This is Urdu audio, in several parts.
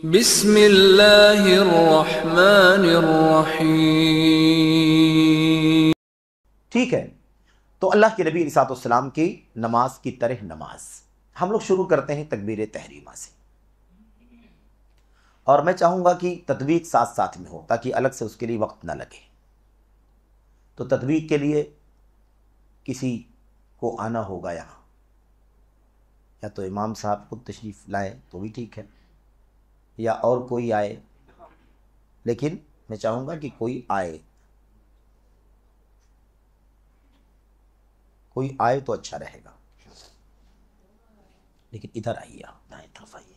بسم اللہ الرحمن الرحیم۔ ٹھیک ہے، تو اللہ کے نبی علیہ السلام کی نماز کی طرح نماز ہم لوگ شروع کرتے ہیں تکبیر تحریمہ سے، اور میں چاہوں گا کہ تطبیق ساتھ ساتھ میں ہو تاکہ الگ سے اس کے لیے وقت نہ لگے۔ تو تطبیق کے لیے کسی کو آنا ہوگا یہاں، یا تو امام صاحب خود تشریف لائے تو بھی ٹھیک ہے، یا اور کوئی آئے، لیکن میں چاہوں گا کہ کوئی آئے تو اچھا رہے گا۔ لیکن ادھر آئیے، آپ دائیں طرف آئیے۔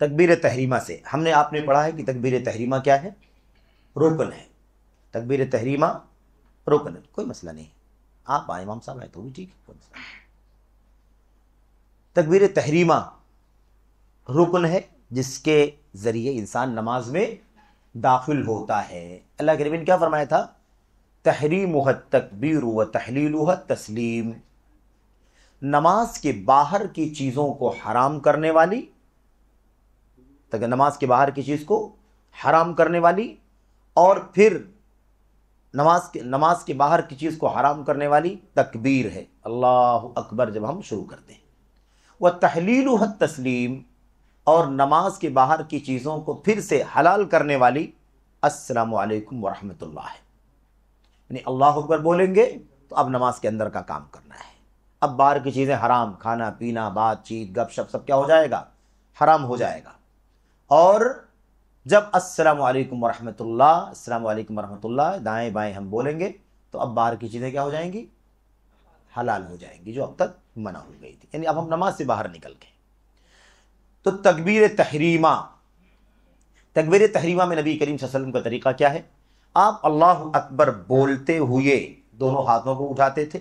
تکبیر تحریمہ سے آپ نے پڑھا ہے کہ تکبیر تحریمہ کیا ہے؟ رکن ہے۔ تکبیر تحریمہ رکن ہے، کوئی مسئلہ نہیں ہے۔ آپ آئے، امام صاحب آئے تو بھی ٹھیک ہے، کوئی مسئلہ نہیں۔ تکبیر تحریمہ رکن ہے جس کے ذریعے انسان نماز میں داخل ہوتا ہے۔ اللہ کے نبی نے کیا فرمایا تھا؟ تحریمها التکبیر و تحلیلها التسلیم۔ نماز کے باہر کی چیزوں کو حرام کرنے والی، نماز کے باہر کی چیز کو حرام کرنے والی، اور پھر نماز کے باہر کی چیز کو حرام کرنے والی تکبیر ہے، اللہ اکبر جب ہم شروع کرتے ہیں۔ وَتَحْلِيلُهَا التَّسْلِيمُ، اور نماز کے باہر کی چیزوں کو پھر سے حلال کرنے والی السلام علیکم ورحمۃ اللہ ہے۔ یعنی اللہ اکبر بولیں گے تو اب نماز کے اندر کا کام کرنا ہے۔ اب باہر کی چیزیں حرام، کھانا پینا، بات چیت، گپ شپ، سب کیا ہو جائے گا؟ حرام ہو جائے گا۔ اور جب السلام علیکم ورحمۃ اللہ، السلام علیکم ورحمۃ اللہ دائیں بائیں ہم بولیں گے تو اب باہر کی چیزیں کیا ہو جائیں گی؟ حلال ہو جائیں گی، جو اب تک منع ہو گئی تھی۔ یعنی اب ہم نماز سے باہر نکل گئے۔ تو تکبیر تحریمہ میں نبی کریم صلی اللہ علیہ وسلم کا طریقہ کیا ہے؟ آپ اللہ اکبر بولتے ہوئے دونوں ہاتھوں کو اٹھاتے تھے،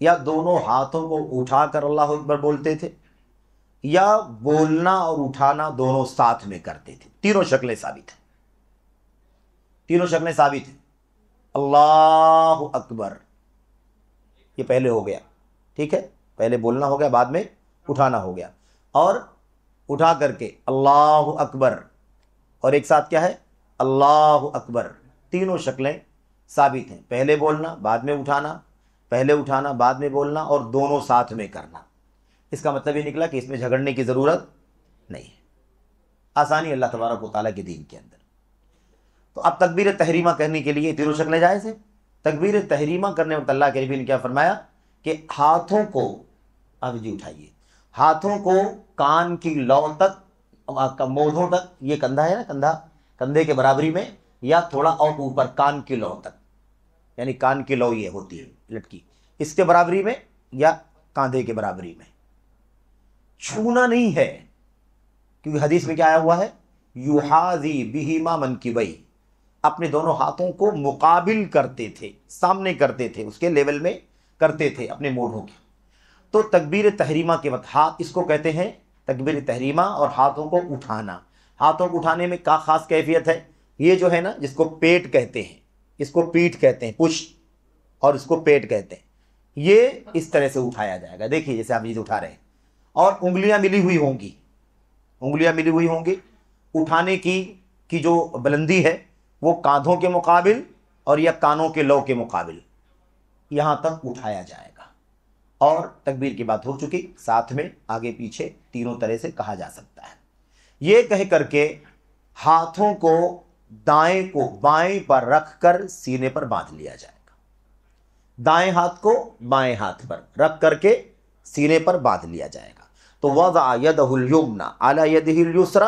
یا دونوں ہاتھوں کو اٹھا کر اللہ اکبر بولتے تھے، یا بولنا اور اٹھانا دونوں ساتھ میں کرتے تھے۔ تینوں شکلیں ثابت ہیں۔ اللہ اکبر، یہ پہلے ہو گیا، ٹھیک ہے، پہلے بولنا ہو گیا، بعد میں اٹھانا ہو گیا، اور اٹھا کر کے اللہ اکبر، اور ایک ساتھ کیا ہے؟ اللہ اکبر۔ تینوں شکلیں ثابت ہیں، پہلے بولنا بعد میں اٹھانا، پہلے اٹھانا بعد میں بولنا، اور دونوں ساتھ میں کرنا۔ اس کا مطلب یہ نکلا کہ اس میں جھگڑنے کی ضرورت نہیں ہے، آسانی اللہ تبارک و تعالیٰ کے دین کے اندر۔ تو اب تکبیر تحریمہ کرنے کے لیے تینوں شکلیں جائز ہیں۔ تکبیر تحریمہ کرنے وقت اللہ کے نبی نے کیا فرمایا کہ ہاتھوں کو، اب جی اٹھائیے، ہاتھوں کو کان کی لو تک، موزوں تک، یہ کندھا ہے نا، کندھے کے برابری میں، یا تھوڑا اور اوپر کان کی لو تک، یعنی کان کی لو یہ ہوتی ہے لٹکی، اس کے برابری میں یا کاندھے کے برابری میں۔ چھونا نہیں ہے، کیونکہ حدیث میں کیا آیا ہوا ہے؟ یحاذی بہما منکبیہ، اپنے دونوں ہاتھوں کو مقابل کرتے تھے، سامنے کرتے تھے، اس کے لیول میں کرتے تھے اپنے موڑھوں کے۔ تو تکبیر تحریمہ کے وقت ہاتھ، اس کو کہتے ہیں تکبیر تحریمہ، اور ہاتھوں کو اٹھانا۔ ہاتھوں کو اٹھانے میں کیا خاص کیفیت ہے؟ یہ جو ہے نا، جس کو پیٹ کہتے ہیں، اس کو پیٹھ کہتے ہیں، پشت، اور اس کو پیٹ کہتے ہیں، یہ اس طرح سے اٹھایا جائے گا۔ دیکھیے جیسے آپ چیز اٹھا رہے ہیں، اور انگلیاں ملی ہوئی ہوں گی، اٹھانے کی جو بلندی ہے وہ کاندھوں کے مقابل اور یا کانوں کے لو کے مقابل یہاں تک اٹھایا جائے گا۔ اور تکبیر کی بات ہو چکی، ساتھ میں آگے پیچھے تینوں طرح سے کہا جا سکتا ہے۔ یہ کہہ کر کے ہاتھوں کو دائیں کو بائیں پر رکھ کر سینے پر باندھ لیا جائے گا۔ دائیں ہاتھ کو بائیں ہاتھ پر رکھ کر کے سینے پر باندھ لیا جائے گا۔ تو وضع یدہ الیمنی علی یدہ الیسری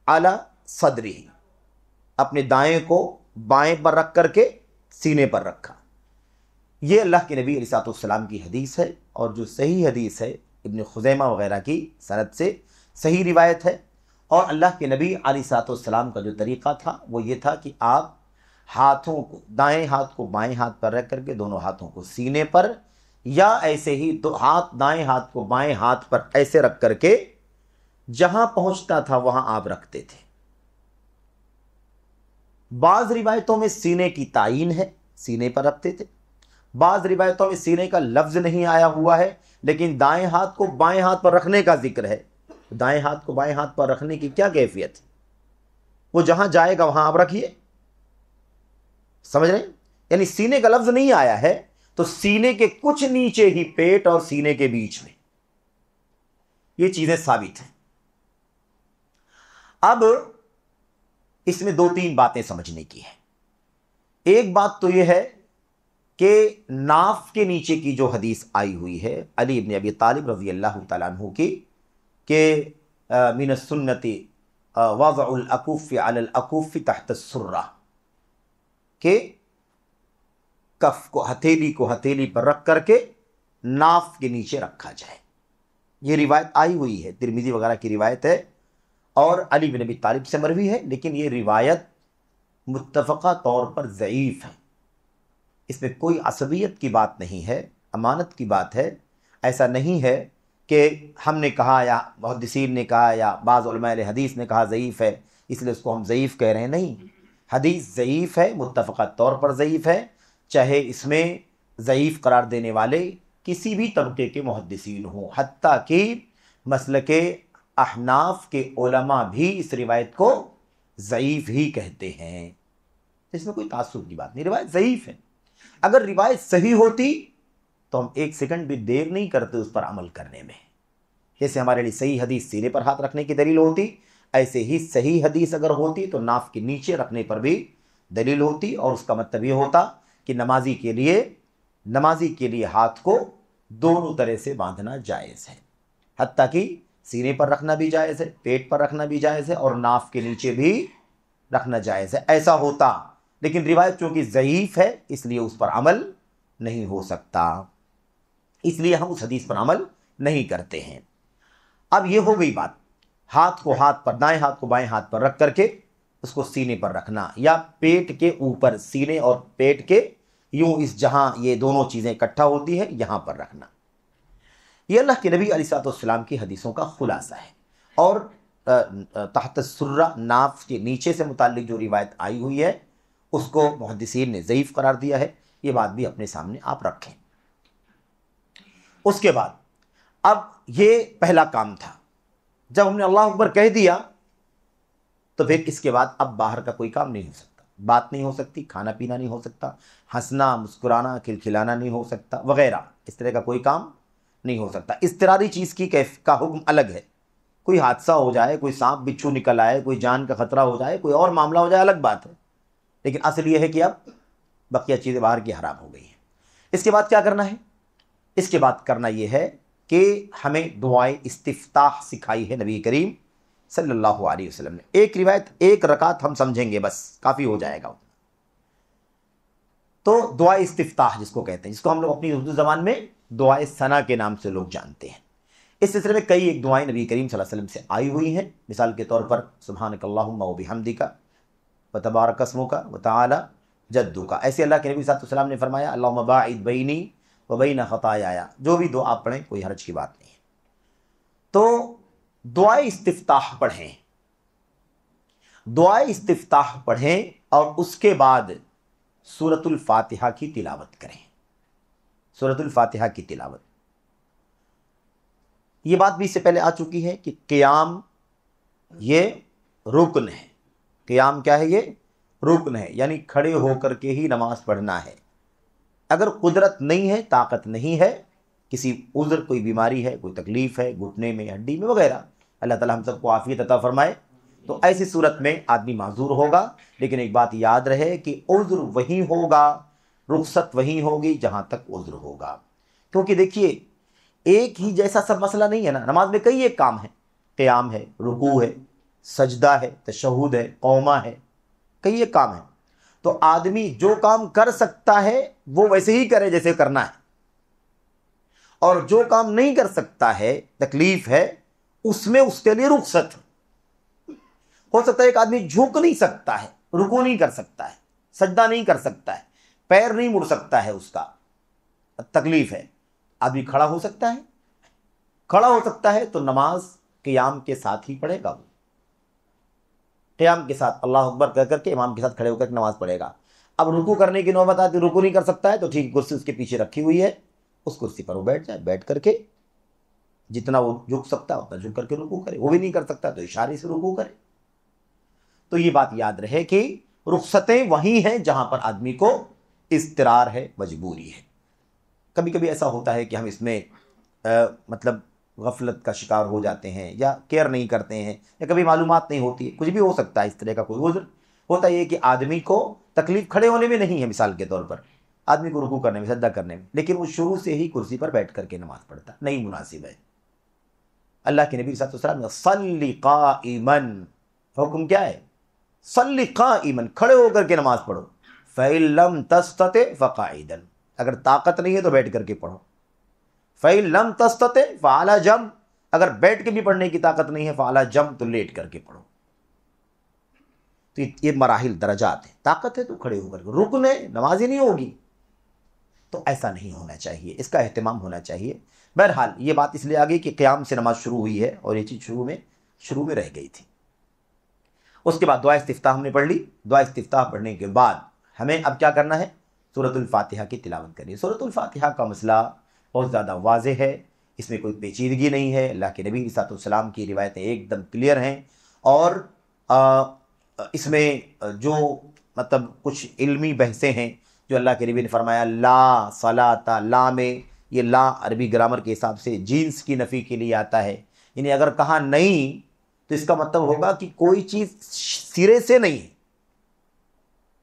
علی صدرہ، اپنے دائیں کو بائیں پر رکھ کر کے سینے پر رکھا۔ یہ اللہ کے نبی علیہ السلام کی حدیث ہے، اور جو صحیح حدیث ہے ابن خزیمہ وغیرہ کی سند سے صحیح روایت ہے۔ اور اللہ کے نبی علیہ السلام کا جو طریقہ تھا وہ یہ تھا کہ آپ ہاتھوں کو، دائیں ہاتھ کو بائیں ہاتھ پر رکھ کر کے دونوں ہاتھوں کو سینے پر، یا ایسے ہی دو ہاتھ، دائیں ہاتھ کو بائیں ہاتھ پر ایسے رکھ کر کے جہاں پہنچتا تھا وہاں آپ رکھتے تھے۔ بعض روایتوں میں سینے کی تعین ہے، سینے پر رکھتے تھے، بعض روایتوں میں سینے کا لفظ نہیں آیا ہوا ہے، لیکن دائیں ہاتھ کو بائیں ہاتھ پر رکھنے کا ذکر ہے۔ دائیں ہاتھ کو بائیں ہاتھ پر رکھنے کی کیا کیفیت ہے؟ وہ جہاں جائے گا وہاں آپ رکھیے، سمجھ رہے ہیں؟ یعنی سینے کا لفظ نہیں آیا ہے تو سینے کے کچھ نیچے ہی پیٹ اور سینے کے بیچ میں، یہ چیزیں ثابت ہیں۔ اب اس میں دو تین باتیں سمجھنے کی ہیں۔ ایک بات تو یہ ہے کہ ناف کے نیچے کی جو حدیث آئی ہوئی ہے علی بن ابی طالب رضی اللہ تعالیٰ عنہ کی کہ من السنت وضع الاکف علی الاکف تحت السرہ، کہ کف کو ہتھیلی پر رکھ کر کے ناف کے نیچے رکھا جائے، یہ روایت آئی ہوئی ہے، ترمذی وغیرہ کی روایت ہے اور علی بن ابی طالب سے مروی ہے، لیکن یہ روایت متفقہ طور پر ضعیف ہے۔ اس میں کوئی عصبیت کی بات نہیں ہے، امانت کی بات ہے۔ ایسا نہیں ہے کہ ہم نے کہا یا محدثین نے کہا یا بعض علماء اہل حدیث نے کہا ضعیف ہے اس لیے اس کو ہم ضعیف کہہ رہے ہیں، نہیں، حدیث ضعیف ہے، متفقہ طور پر ضعیف ہے، چاہے اس میں ضعیف قرار دینے والے کسی بھی طبقے کے محدثین ہوں، حتیٰ کہ مسلک احناف کے علماء بھی اس روایت کو ضعیف ہی کہتے ہیں۔ اس میں کوئی تعصب کی بات نہیں، روایت ضعیف ہے۔ اگر روایت صحیح ہوتی تو ہم ایک سیکنڈ بھی دیر نہیں کرتے اس پر عمل کرنے میں۔ جیسے ہمارے لیے صحیح حدیث سینے پر ہاتھ رکھنے کی دلیل ہوتی، ایسے ہی صحیح حدیث اگر ہوتی تو ناف کے نیچے رکھنے پر بھی دلیل ہوتی، اور اس کا مطلب یہ ہوتا کہ نمازی کے لیے ہاتھ کو دونوں طرح سے باندھنا جائز ہے، حتیٰ کہ سینے پر رکھنا بھی جائز ہے، پیٹ پر رکھنا بھی جائز ہے، اور ناف کے نیچے بھی رکھنا جائز ہے، ایسا ہوتا۔ لیکن روایت چونکہ ضعیف ہے اس لیے اس پر عمل نہیں ہو سکتا، اس لیے ہم اس حدیث پر عمل نہیں کرتے ہیں۔ اب یہ ہو گئی بات، دائیں ہاتھ کو بائیں ہاتھ پر رکھ کر کے اس کو سینے پر رکھنا، یا پیٹ کے اوپر، سینے اور پیٹ کے یوں اس جہاں یہ دونوں چیزیں اکٹھا ہوتی ہیں یہاں پر رکھنا۔ یہ اللہ کے نبی علیہ السلام کی حدیثوں کا خلاصہ ہے، اور تحت السرہ، ناف کے نیچے سے متعلق جو روایت آئی ہوئی ہے اس کو محدثین نے ضعیف قرار دیا ہے، یہ بات بھی اپنے سامنے آپ رکھیں۔ اس کے بعد اب یہ پہلا کام تھا، جب ہم نے اللہ اکبر کہہ دیا تو پھر اس کے بعد اب باہر کا کوئی کام نہیں ہو سکتا، بات نہیں ہو سکتی، کھانا پینا نہیں ہو سکتا، ہنسنا مسکرانا کھلکھلانا نہیں ہو سکتا وغیرہ، اس طرح کا کوئی کام نہیں ہو سکتا۔ اضطراری چیز کا حکم الگ ہے، کوئی حادثہ ہو جائے، کوئی سانپ بچھو نکل آئے، کوئی جان کا خطرہ ہو جائے، کوئی اور معاملہ ہو جائے، الگ بات ہے، لیکن اصل یہ ہے کہ اب بقیہ چیزیں باہر کی حرام ہو گئی ہیں۔ اس کے بعد کیا کرنا ہے؟ اس کے بعد کرنا یہ ہے کہ ہمیں دعائے استفتاح سکھائی ہے نبی کریم صلی اللہ علیہ وسلم نے۔ ایک روایت، ایک رکعت ہم سمجھیں گے، بس کافی ہو جائے گا۔ تو دعائے استفتاح جس کو کہتے ہیں، جس کو ہم لوگ اپنی اردو زبان میں دعائے ثنا کے نام سے لوگ جانتے ہیں، اس سلسلے میں کئی ایک دعائیں نبی کریم صلی اللہ علیہ وسلم سے آئی ہوئی ہیں۔ مثال کے طور پر سبحانک اللہم و بحمدک وتبارک اسمک وتعالی جدک، ایسے اللہ کے نبی صلی اللہ علیہ وسلم نے فرمایا اللہم باعد بینی وبین خطایایا، جو بھی دعا آپ پڑھیں کوئی حرج کی بات نہیں ہے۔ تو دعائے استفتاح پڑھیں، دعائے استفتاح پڑھیں اور اس کے بعد سورۃ الفاتحہ کی تلاوت کریں، سورۃ الفاتحہ کی تلاوت۔ یہ بات بھی اس سے پہلے آ چکی ہے کہ قیام یہ رکن ہے، قیام کیا ہے؟ یہ رکن ہے، یعنی کھڑے ہو کر کے ہی نماز پڑھنا ہے۔ اگر قدرت نہیں ہے، طاقت نہیں ہے، کسی عذر، کوئی بیماری ہے، کوئی تکلیف ہے گھٹنے میں، ہڈی میں وغیرہ، اللہ تعالی ہم سب کو عافیت عطا فرمائے، تو ایسی صورت میں آدمی معذور ہوگا۔ لیکن ایک بات یاد رہے کہ عذر وہی ہوگا، رخصت وہی ہوگی جہاں تک عذر ہوگا، کیونکہ دیکھیے ایک ہی جیسا سب مسئلہ نہیں ہے نا، نماز میں کئی ایک کام ہیں، قیام ہے، رکوع ہے، سجدہ ہے، تشہد ہے، قومہ ہے، کئی ایک کام ہیں۔ تو آدمی جو کام کر سکتا ہے وہ ویسے ہی کرے جیسے کرنا ہے، اور جو کام نہیں کر سکتا ہے، تکلیف ہے، اس میں اس کے لیے رخصت ہے۔ ہو سکتا ہے ایک آدمی جھک نہیں سکتا ہے، رکوع نہیں کر سکتا ہے، سجدہ نہیں کر سکتا ہے، پیر نہیں مڑ سکتا ہے، اس کا تکلیف ہے، آدمی کھڑا ہو سکتا ہے، کھڑا ہو سکتا ہے تو نماز قیام کے ساتھ ہی پڑھے گا، وہ قیام کے ساتھ اللہ اکبر کہہ کر کے امام کے ساتھ کھڑے ہو کر نماز پڑھے گا۔ اب رکوع کرنے کی نوبت آتی، رکوع نہیں کر سکتا ہے تو ٹھیک، کرسی اس کے پیچھے رکھی ہوئی ہے، اس کرسی پر وہ بیٹھ جائے، بیٹھ کر کے جتنا وہ جھک سکتا ہے اتنا جھک کر کے رکوع کرے، وہ بھی نہیں کر سکتا تو اشارے سے رکوع کرے۔ تو یہ بات یاد رہے کہ رخصتیں وہی ہیں جہاں پر آدمی کو اضطرار ہے، مجبوری ہے۔ کبھی کبھی ایسا ہوتا ہے کہ ہم اس میں مطلب غفلت کا شکار ہو جاتے ہیں یا کیئر نہیں کرتے ہیں یا کبھی معلومات نہیں ہوتی ہے، کچھ بھی ہو سکتا ہے، اس طرح کا کوئی عذر ہوتا ہے کہ آدمی کو تکلیف کھڑے ہونے میں نہیں ہے، مثال کے طور پر آدمی کو رکوع کرنے میں، سجدہ کرنے میں، لیکن وہ شروع سے ہی کرسی پر بیٹھ کر کے نماز پڑھتا نہیں مناسب ہے۔ اللہ کے نبی صلی اللہ علیہ وسلم نے صلی قائما، حکم کیا ہے؟ صلی قائما، کھڑے ہو کر کے نماز پڑھو، فَإِن لَمْ تَسْتَطِعْ فَقَاعِدًا، اگر طاقت نہیں ہے تو بیٹھ کر کے پڑھو، فَإِن لَمْ تَسْتَطِعْ فَعَلَى جَنب، اگر بیٹھ کے بھی پڑھنے کی طاقت نہیں ہے فَعَلَى جَنب، تو لیٹ کر کے پڑھو۔ تو یہ مراحل، درجات ہیں، طاقت ہے تو کھڑے ہو کر کے، رکن ہے نماز ہی نہیں ہوگی، تو ایسا نہیں ہونا چاہیے، اس کا اہتمام ہونا چاہیے۔ بہرحال یہ بات اس لیے آ گئی کہ قیام سے نماز شروع ہوئی ہے اور یہ چیز شروع میں رہ گئی تھی۔ اس کے بعد دعا استفتاح ہم نے پڑھ لی۔ دعا استفتاح پڑھنے کے بعد ہمیں اب کیا کرنا ہے؟ سورۃ الفاتحہ کی تلاوت کرنی ہے۔ سورۃ الفاتحہ کا مسئلہ بہت زیادہ واضح ہے، اس میں کوئی پیچیدگی نہیں ہے، اللہ کے نبی صلی اللہ علیہ وسلم کی روایتیں ایک دم کلیئر ہیں، اور اس میں جو مطلب کچھ علمی بحثیں ہیں جو اللہ کے نبی نے فرمایا لا صلاۃ، لا میں یہ لا عربی گرامر کے حساب سے جنس کی نفی کے لیے آتا ہے، یعنی اگر کہا نہیں تو اس کا مطلب ہوگا کہ کوئی چیز سرے سے نہیں ہے،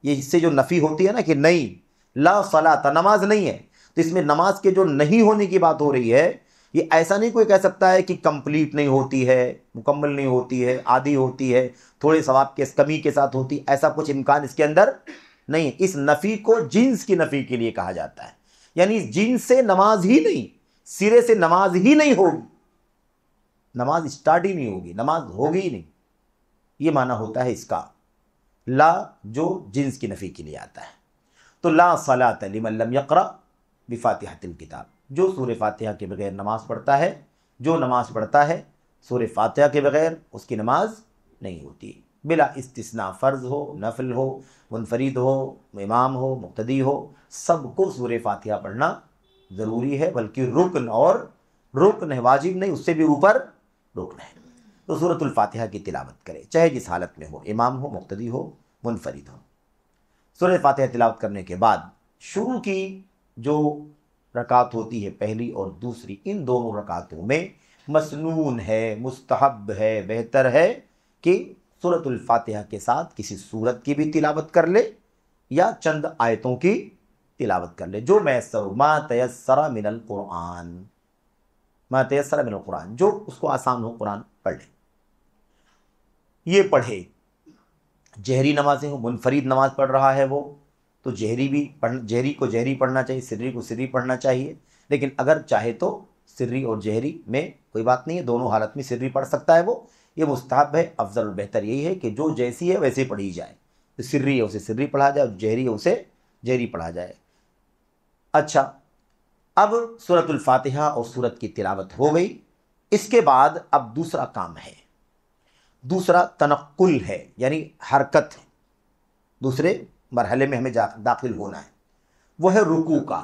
یہ اس سے جو نفی ہوتی ہے نا کہ نہیں، لا صلاۃ، نماز نہیں ہے، تو اس میں نماز کے جو نہیں ہونے کی بات ہو رہی ہے، یہ ایسا نہیں کوئی کہہ سکتا ہے کہ کمپلیٹ نہیں ہوتی ہے، مکمل نہیں ہوتی ہے، آدھی ہوتی ہے، تھوڑے ثواب کے کمی کے ساتھ ہوتی، ایسا کچھ امکان اس کے اندر نہیں ہے۔ اس نفی کو جنس کی نفی کے لیے کہا جاتا ہے، یعنی جنس سے نماز ہی نہیں، سرے سے نماز ہی نہیں ہوگی، نماز اسٹارٹ ہی نہیں ہوگی، نماز ہوگی ہی نہیں، یہ معنی ہوتا ہے اس کا لا، جو جنس کی نفی کے لیے آتا ہے۔ تو لا صلاۃ لمن لم یقرأ بفاتحۃ الکتاب، جو سورہ فاتحہ کے بغیر نماز پڑھتا ہے، جو نماز پڑھتا ہے سورہ فاتحہ کے بغیر اس کی نماز نہیں ہوتی، بلا استثناء، فرض ہو، نفل ہو، منفرد ہو، امام ہو، مقتدی ہو، سب کو سورہ فاتحہ پڑھنا ضروری ہے، بلکہ رکن، اور رکن ہے، واجب نہیں، اس سے بھی اوپر رکن ہے۔ تو سورۃ الفاتحہ کی تلاوت کرے، چاہے جس حالت میں ہو، امام ہو، مقتدی ہو، منفرد ہو۔ سورۃ فاتحہ تلاوت کرنے کے بعد شروع کی جو رکعت ہوتی ہے، پہلی اور دوسری، ان دونوں رکعتوں میں مسنون ہے، مستحب ہے، بہتر ہے کہ سورۃ الفاتحہ کے ساتھ کسی سورت کی بھی تلاوت کر لے یا چند آیتوں کی تلاوت کر لے، جو میسر ہو، ما تیسر من القرآن، ما تیسر من القرآن، جو اس کو آسان ہو قرآن پڑھ لے، یہ پڑھے۔ جہری نمازیں ہوں، منفرد نماز پڑھ رہا ہے وہ تو جہری کو جہری پڑھنا چاہیے، سری کو سری پڑھنا چاہیے، لیکن اگر چاہے تو سری اور جہری میں کوئی بات نہیں ہے، دونوں حالت میں سری پڑھ سکتا ہے وہ، یہ مستحب ہے، افضل بہتر یہی ہے کہ جو جیسی ہے ویسے پڑھی جائے، تو سری ہے اسے سری پڑھا جائے اور جہری ہے اسے جہری پڑھا جائے۔ اچھا، اب سورۃ الفاتحہ اور سورت کی تلاوت ہو گئی، اس کے بعد اب دوسرا کام ہے، دوسرا تنقل ہے، یعنی حرکت ہے، دوسرے مرحلے میں ہمیں داخل ہونا ہے، وہ ہے رکوع کا۔